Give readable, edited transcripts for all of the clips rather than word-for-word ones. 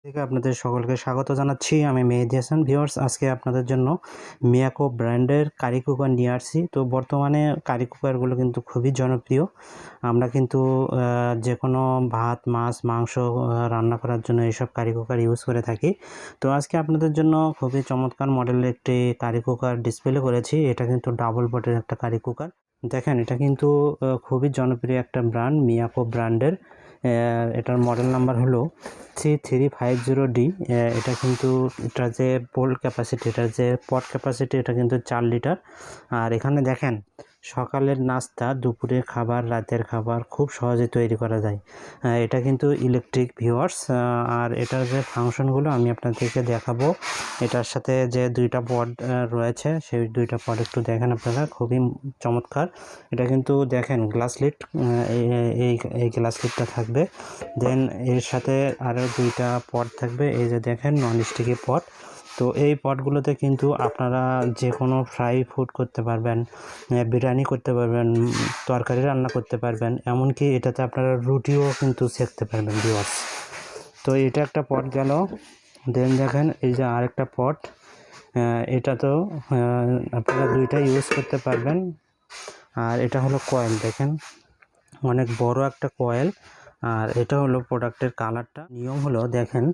থেকে আপনাদের সকলকে স্বাগত জানাচ্ছি। আমি মেহেদী হাসান। ভিউয়ার্স, আজকে আপনাদের জন্য মিয়াকো ব্র্যান্ডের কারি কুকার নিয়ে আসছি। তো বর্তমানে কারি কুকারগুলো কিন্তু খুবই জনপ্রিয়। আমরা কিন্তু যে কোনো ভাত, মাছ, মাংস রান্না করার জন্য এইসব কারি কুকার ইউজ করে থাকি। তো আজকে আপনাদের জন্য খুবই চমৎকার মডেলের একটি কারি কুকার ডিসপ্লে করেছি। এটা কিন্তু ডাবল পটের একটা কারি কুকার। দেখেন, এটা কিন্তু খুবই জনপ্রিয় একটা ব্র্যান্ড, মিয়াকো ব্র্যান্ডের। এটার মডেল নাম্বার হলো C350D। এটা কিন্তু এটার যে পোল ক্যাপাসিটি, এটার যে পট ক্যাপাসিটি, এটা কিন্তু 4 লিটার। আর এখানে দেখেন, সকালের নাস্তা, দুপুরের খাবার, রাতের খাবার খুব সহজে তৈরি করা যায়। এটা কিন্তু ইলেকট্রিক, ভিউয়ার্স। আর এটার যে ফাংশনগুলো আমি আপনাদেরকে দেখাবো। এটার সাথে যে দুইটা পড রয়েছে, সেই দুইটা পড একটু দেখেন আপনারা, খুবই চমৎকার। এটা কিন্তু দেখেন গ্লাস লিড, এই গ্লাস লিডটা থাকবে। দেন এর সাথে আরও দুইটা পট থাকবে, এই যে দেখেন নন স্টিকি পট। তো এই পটগুলোতে কিন্তু আপনারা যে কোনো ফ্রাই ফুড করতে পারবেন, বিরিয়ানি করতে পারবেন, তরকারি রান্না করতে পারবেন, এমনকি এটাতে আপনারা রুটিও কিন্তু সেঁকতে পারবেন ভিউয়ার্স। তো এটা একটা পট গেল। দেন দেখেন এই যে আরেকটা পট, এটা তো আপনারা দুইটা ইউজ করতে পারবেন। আর এটা হলো কয়েল, দেখেন অনেক বড় একটা কয়েল। আর এটা হলো প্রোডাক্টের কালারটা। নিয়ম হলো দেখেন,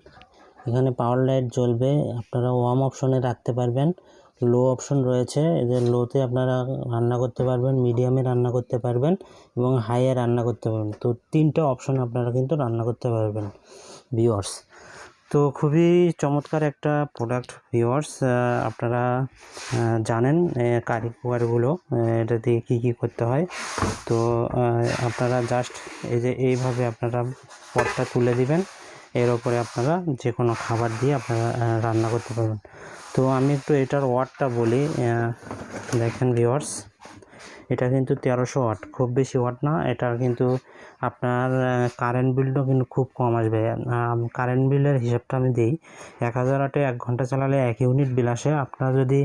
এখানে পাওয়ার লাইট জ্বলবে, আপনারা ওয়ার্ম অপশনে রাখতে পারবেন। লো অপশন রয়েছে, এদের লোতে আপনারা রান্না করতে পারবেন, মিডিয়ামে রান্না করতে পারবেন এবং হাইয়ে রান্না করতে পারবেন। তো তিনটা অপশন আপনারা কিন্তু রান্না করতে পারবেন ভিউয়ার্স। তো খুবই চমৎকার একটা প্রোডাক্ট ভিউয়ার্স। আপনারা জানেন কারি কুকারগুলো, এটা দিয়ে কী কী করতে হয়। তো আপনারা জাস্ট এই যে এইভাবে আপনারা পটটা তুলে দিবেন, এর ওপরে আপনারা যে কোনো খাবার দিয়ে আপনারা রান্না করতে পারবেন। তো আমি একটু এটার ওয়াটটা বলি। দেখেন ভিউয়ার্স, এটা কিন্তু 1300 ওয়াট, খুব বেশি ওয়াট না। এটা কিন্তু আপনার কারেন্ট বিলটাও কিন্তু খুব কম আসবে। কারেন্ট বিলের হিসাবটা আমি দিই। 1000 ওয়াটে 1 ঘন্টা চালালে 1 ইউনিট বিল আসে। আপনারা যদি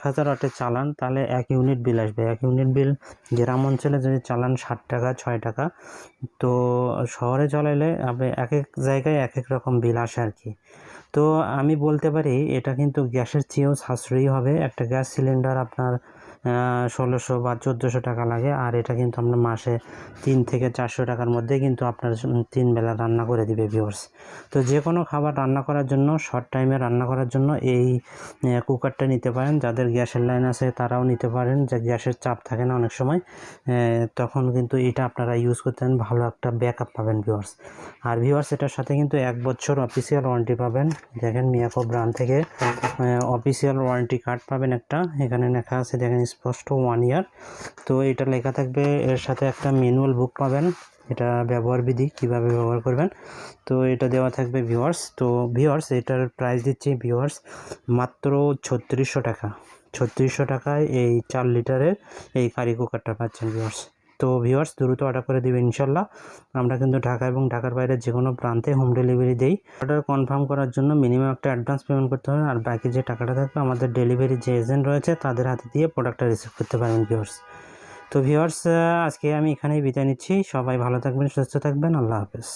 1000 ওয়াটে চালান তাহলে 1 ইউনিট বিল আসবে। 1 ইউনিট বিল গ্রাম অঞ্চলে যদি চালান 60 টাকা, 6 টাকা। তো শহরে চালাইলে আপনি এক এক জায়গায় এক এক রকম বিল আসে আর কি। তো আমি বলতে পারি এটা কিন্তু গ্যাসের চেয়েও সাশ্রয়ী হবে। একটা গ্যাস সিলিন্ডার আপনার 1600 বা 1400 টাকা লাগে, আর এটা কিন্তু আপনার মাসে 3 থেকে 400 টাকার মধ্যে কিন্তু আপনার 3 বেলা রান্না করে দিবে ভিউয়ার্স। তো যে কোনো খাবার রান্না করার জন্য, শর্ট টাইমে রান্না করার জন্য এই কুকারটা নিতে পারেন। যাদের গ্যাসের লাইন আছে তারাও নিতে পারেন, যে গ্যাসের চাপ থাকে না অনেক সময়, তখন কিন্তু এটা আপনারা ইউজ করতেন, ভালো একটা ব্যাকআপ পাবেন ভিউয়ার্স। আর ভিউয়ার্স, এটার সাথে কিন্তু 1 বছর অফিসিয়াল ওয়ারেন্টি পাবেন। দেখেন মিয়াকো ব্র্যান্ড থেকে অফিসিয়াল ওয়ারেন্টি কার্ড পাবেন একটা, এখানে লেখা আছে দেখেন স্পষ্ট 1 ইয়ার। তো এটা লেখা থাকবে, এর সাথে একটা ম্যানুয়াল বুক পাবেন, এটা ব্যবহার বিধি কীভাবে ব্যবহার করবেন, তো এটা দেওয়া থাকবে ভিউয়ার্স। তো ভিউয়ার্স, এটার প্রাইস দিচ্ছি ভিউয়ার্স মাত্র 3600 টাকা। 3600 টাকায় এই 4 লিটারের এই কারি কুকারটা পাচ্ছেন ভিউয়ার্স। তো ভিউয়ার্স, দ্রুত অর্ডার করে দেবেন ইনশাল্লাহ। আমরা কিন্তু ঢাকা এবং ঢাকার বাইরে যে কোনো প্রান্তে হোম ডেলিভারি দেই। অর্ডার কনফার্ম করার জন্য মিনিমাম একটা অ্যাডভান্স পেমেন্ট করতে হবে, আর বাকি যে টাকাটা থাকবে আমাদের ডেলিভারি যে এজেন্ট রয়েছে তাদের হাতে দিয়ে প্রোডাক্টটা রিসিভ করতে পারেন ভিউয়ার্স। তো ভিউয়ার্স, আজকে আমি এখানেই বিদায় নিচ্ছি। সবাই ভালো থাকবেন, সুস্থ থাকবেন। আল্লাহ হাফেজ।